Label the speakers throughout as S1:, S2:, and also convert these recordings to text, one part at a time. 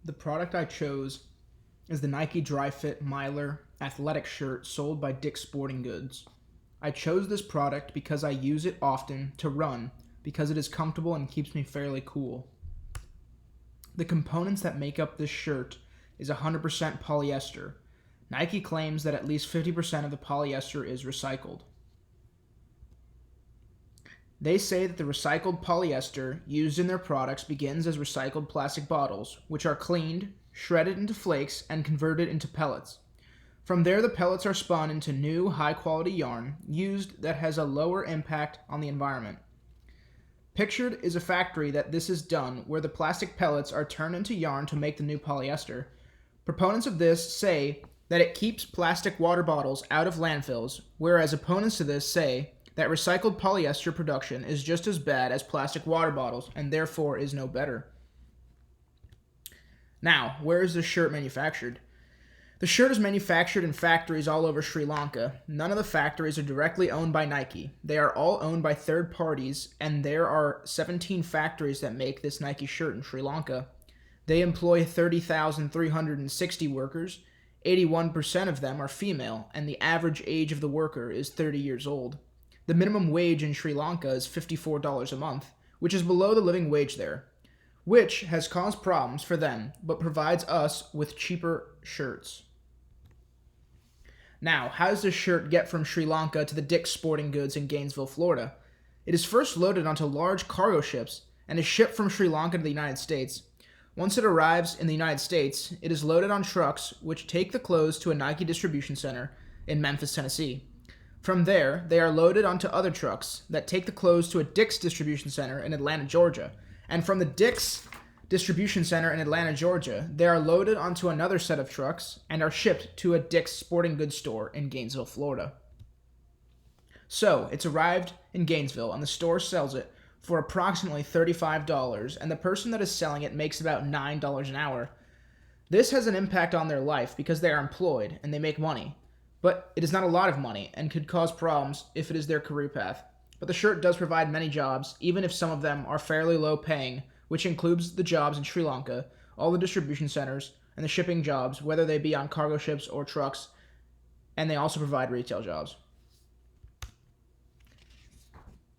S1: The product I chose is the Nike Dri-Fit Miler athletic shirt sold by Dick's Sporting Goods. I chose this product because I use it often to run because it is comfortable and keeps me fairly cool. The components that make up this shirt is 100% polyester. Nike claims that at least 50% of the polyester is recycled. They say that the recycled polyester used in their products begins as recycled plastic bottles, which are cleaned, shredded into flakes, and converted into pellets. From there, the pellets are spun into new, high-quality yarn used that has a lower impact on the environment. Pictured is a factory that this is done, where the plastic pellets are turned into yarn to make the new polyester. Proponents of this say that it keeps plastic water bottles out of landfills, whereas opponents to this say that recycled polyester production is just as bad as plastic water bottles and therefore is no better. Now, where is this shirt manufactured? The shirt is manufactured in factories all over Sri Lanka. None of the factories are directly owned by Nike. They are all owned by third parties, and there are 17 factories that make this Nike shirt in Sri Lanka. They employ 30,360 workers. 81% of them are female, and the average age of the worker is 30 years old. The minimum wage in Sri Lanka is $54 a month, which is below the living wage there, which has caused problems for them, but provides us with cheaper shirts. Now, how does this shirt get from Sri Lanka to the Dick's Sporting Goods in Gainesville, Florida? It is first loaded onto large cargo ships and is shipped from Sri Lanka to the United States. Once it arrives in the United States, it is loaded on trucks which take the clothes to a Nike distribution center in Memphis, Tennessee. From there, they are loaded onto other trucks that take the clothes to a Dick's distribution center in Atlanta, Georgia. And from the Dick's distribution center in Atlanta, Georgia, they are loaded onto another set of trucks and are shipped to a Dick's Sporting Goods store in Gainesville, Florida. So, it's arrived in Gainesville and the store sells it for approximately $35, and the person that is selling it makes about $9 an hour. This has an impact on their life because they are employed and they make money. But it is not a lot of money and could cause problems if it is their career path. But the shirt does provide many jobs, even if some of them are fairly low paying, which includes the jobs in Sri Lanka, all the distribution centers, and the shipping jobs, whether they be on cargo ships or trucks, and they also provide retail jobs.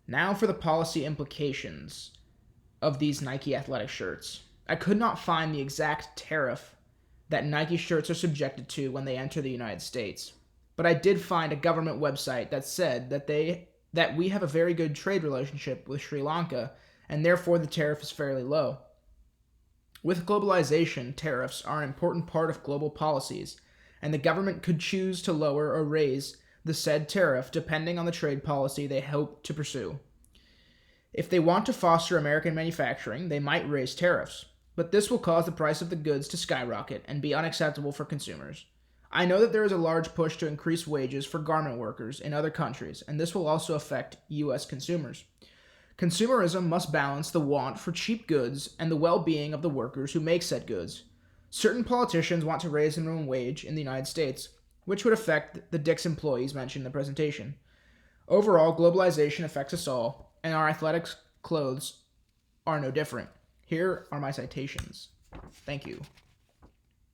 S1: Now for the policy implications of these Nike athletic shirts. I could not find the exact tariff that Nike shirts are subjected to when they enter the United States. But I did find a government website that said that we have a very good trade relationship with Sri Lanka, and therefore the tariff is fairly low. With globalization, tariffs are an important part of global policies, and the government could choose to lower or raise the said tariff depending on the trade policy they hope to pursue. If they want to foster American manufacturing, they might raise tariffs, but this will cause the price of the goods to skyrocket and be unacceptable for consumers. I know that there is a large push to increase wages for garment workers in other countries, and this will also affect U.S. consumers. Consumerism must balance the want for cheap goods and the well-being of the workers who make said goods. Certain politicians want to raise the minimum wage in the United States, which would affect the Dick's employees mentioned in the presentation. Overall, globalization affects us all, and our athletic clothes are no different. Here are my citations. Thank you.